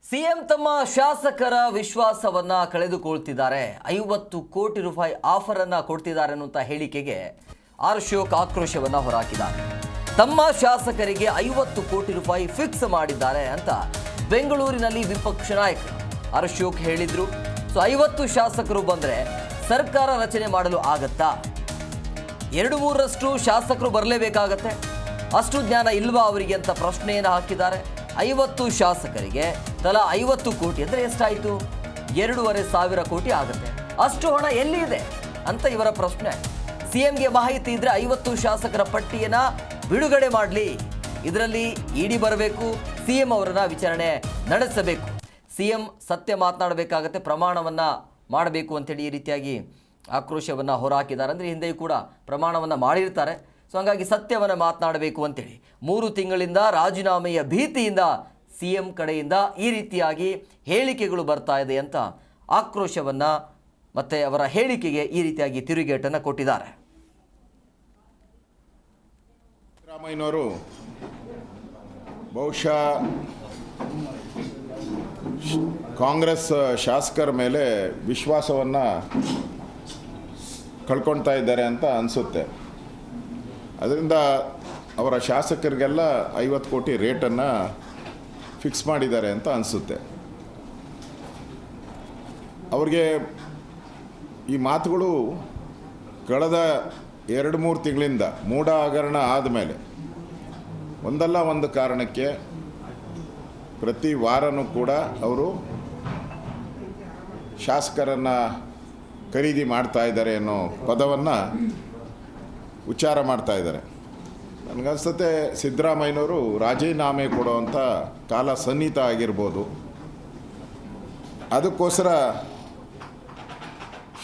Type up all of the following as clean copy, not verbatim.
CM ತಮ್ಮ ಶಾಸಕರ ವಿಶ್ವಾಸವನ್ನ ಕಳೆದುಕೊಳ್ತಿದ್ದಾರೆ. 50 ಕೋಟಿ ರೂಪಾಯಿ ಆಫರ್ ಅನ್ನ ಕೊಡ್ತಿದ್ದಾರೆ ಅನ್ನುವಂತ ಹೇಳಿಕೆಗೆ ಅಶೋಕ್ ಆಕ್ರೋಶವನ್ನ ಹೊರಹಾಕಿದ್ದಾರೆ. ತಮ್ಮ ಶಾಸಕರಿಗೆ 50 ಕೋಟಿ ರೂಪಾಯಿ ಫಿಕ್ಸ್ ಮಾಡಿದ್ದಾರೆ ಅಂತ ಬೆಂಗಳೂರಿನಲ್ಲಿ ವಿಪಕ್ಷ ನಾಯಕ ಅಶೋಕ್ ಹೇಳಿದ್ರು. 50 ಶಾಸಕರು ಬಂದ್ರೆ ಸರ್ಕಾರ ರಚನೆ ಮಾಡಲು ಆಗತ್ತಾ? 2-3ರಷ್ಟು ಶಾಸಕರು ಬರಲೇಬೇಕಾಗತ್ತೆ. ಅಷ್ಟು ಜ್ಞಾನ ಇಲ್ವಾ ಅವರಿಗೆ ಅಂತ ಪ್ರಶ್ನೆಯನ್ನು ಹಾಕಿದ್ದಾರೆ. 50 ಶಾಸಕರಿಗೆ ತಲಾ 50 ಕೋಟಿ ಅಂದರೆ ಎಷ್ಟಾಯಿತು? 2,500 ಕೋಟಿ ಆಗುತ್ತೆ. ಅಷ್ಟು ಹಣ ಎಲ್ಲಿ ಇದೆ ಅಂತ ಇವರ ಪ್ರಶ್ನೆ. ಸಿಎಂಗೆ ಮಾಹಿತಿ ಇದ್ರೆ 50 ಶಾಸಕರ ಪಟ್ಟಿಯನ್ನು ಬಿಡುಗಡೆ ಮಾಡಲಿ. ಇದರಲ್ಲಿ ಇಡಿ ಬರಬೇಕು, ಸಿಎಂ ಅವರನ್ನ ವಿಚಾರಣೆ ನಡೆಸಬೇಕು. ಸಿಎಂ ಸತ್ಯ ಮಾತನಾಡಬೇಕಾಗತ್ತೆ, ಪ್ರಮಾಣವನ್ನು ಮಾಡಬೇಕು ಅಂತೇಳಿ ಈ ರೀತಿಯಾಗಿ ಆಕ್ರೋಶವನ್ನು ಹೊರಹಾಕಿದ್ದಾರೆ. ಅಂದರೆ ಹಿಂದೆಯೂ ಕೂಡ ಪ್ರಮಾಣವನ್ನು ಮಾಡಿರ್ತಾರೆ. ಹಾಗಾಗಿ ಸತ್ಯವನ್ನು ಮಾತನಾಡಬೇಕು ಅಂತೇಳಿ 3 ತಿಂಗಳಿಂದ ರಾಜೀನಾಮೆಯ ಭೀತಿಯಿಂದ ಸಿಎಂ ಕಡೆಯಿಂದ ಈ ರೀತಿಯಾಗಿ ಹೇಳಿಕೆಗಳು ಬರ್ತಾ ಇದೆ ಅಂತ ಆಕ್ರೋಶವನ್ನು ಮತ್ತು ಅವರ ಹೇಳಿಕೆಗೆ ಈ ರೀತಿಯಾಗಿ ತಿರುಗೇಟನ್ನು ಕೊಟ್ಟಿದ್ದಾರೆ. ಸಿದ್ದರಾಮಯ್ಯನವರು ಬಹುಶಃ ಕಾಂಗ್ರೆಸ್ ಶಾಸಕರ ಮೇಲೆ ವಿಶ್ವಾಸವನ್ನು ಕಳ್ಕೊಳ್ತಾ ಇದ್ದಾರೆ ಅಂತ ಅನಿಸುತ್ತೆ. ಅದರಿಂದ ಅವರ ಶಾಸಕರಿಗೆಲ್ಲ 50 ಕೋಟಿ ರೇಟನ್ನು ಫಿಕ್ಸ್ ಮಾಡಿದ್ದಾರೆ ಅಂತ ಅನಿಸುತ್ತೆ. ಅವ್ರಿಗೆ ಈ ಮಾತುಗಳು ಕಳೆದ 2-3 ತಿಂಗಳಿಂದ ಮೂಢ ಹಗರಣ ಆದಮೇಲೆ ಒಂದಲ್ಲ ಒಂದು ಕಾರಣಕ್ಕೆ ಪ್ರತಿ ವಾರನೂ ಕೂಡ ಅವರು ಶಾಸಕರನ್ನು ಖರೀದಿ ಮಾಡ್ತಾ ಇದ್ದಾರೆ ಅನ್ನೋ ಪದವನ್ನು ಉಚ್ಚಾರ ಮಾಡ್ತಾ ಇದ್ದಾರೆ. ನನಗನ್ಸುತ್ತೆ ಸಿದ್ದರಾಮಯ್ಯನವರು ರಾಜೀನಾಮೆ ಕೊಡುವಂಥ ಕಾಲ ಸನ್ನಿಹಿತ ಆಗಿರ್ಬೋದು. ಅದಕ್ಕೋಸ್ಕರ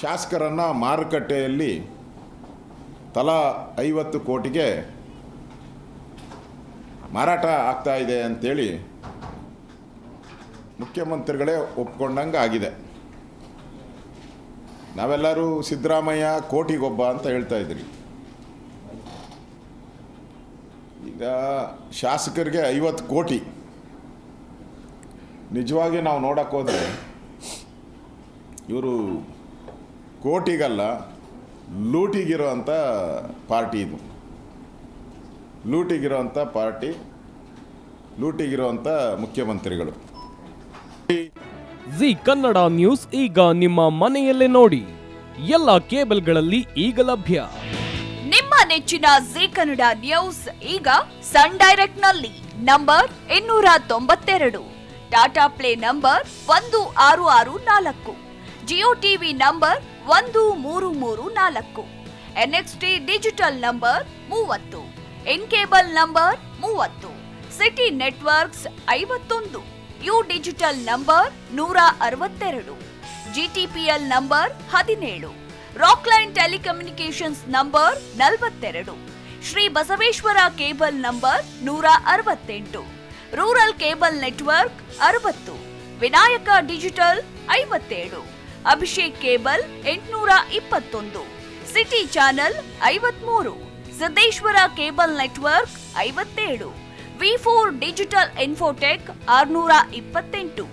ಶಾಸಕರನ್ನು ಮಾರುಕಟ್ಟೆಯಲ್ಲಿ ತಲಾ 50 ಕೋಟಿಗೆ ಮಾರಾಟ ಆಗ್ತಾ ಇದೆ ಅಂಥೇಳಿ ಮುಖ್ಯಮಂತ್ರಿಗಳೇ ಒಪ್ಕೊಂಡಂಗೆ ಆಗಿದೆ. ನಾವೆಲ್ಲರೂ ಸಿದ್ದರಾಮಯ್ಯ ಕೋಟಿಗೊಬ್ಬ ಅಂತ ಹೇಳ್ತಾ ಇದ್ರಿ. ಈಗ ಶಾಸಕರಿಗೆ 50 ಕೋಟಿ ನಿಜವಾಗಿ ನಾವು ನೋಡೋಕ್ಕೆ ಹೋದರೆ ಇವರು ಕೋಟಿಗಲ್ಲ ಲೂಟಿಗಿರೋವಂಥ ಪಾರ್ಟಿ ಇದು. ಲೂಟಿಗಿರೋವಂಥ ಪಾರ್ಟಿ, ಲೂಟಿಗಿರೋವಂಥ ಮುಖ್ಯಮಂತ್ರಿಗಳು. ಜಿ ಕನ್ನಡ ನ್ಯೂಸ್ ಈಗ ನಿಮ್ಮ ಮನೆಯಲ್ಲೇ ನೋಡಿ. ಎಲ್ಲ ಕೇಬಲ್ಗಳಲ್ಲಿ ಈಗ ಲಭ್ಯ. ನಿಮ್ಮ ನೆಚ್ಚಿನ ಜಿ ಕನ್ನಡ ನ್ಯೂಸ್ ಈಗ ಸನ್ ಡೈರೆಕ್ಟ್ ನಲ್ಲಿ number 292, Tata play number 1664, Jio TV number 1334, NXT digital number 30, in cable number 30, city networks 51, U digital number 162, GTPL number 17, Rockline telecommunications number 42, Shri Basaveshwara cable number 168, rural cable network 60, Vinayaka digital 57, Abhishek cable 821, city channel 53, Siddeshwara cable network 57, V4 digital Infotech 628,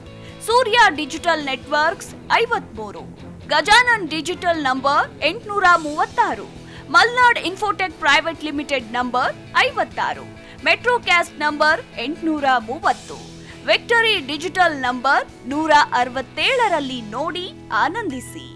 Surya digital networks 53, Gajanan digital number 836, Malnad Infotech Private Limited number 56, Metrocast number 830, Victory Digital number 167ರಲ್ಲಿ ನೋಡಿ ಆನಂದಿಸಿ.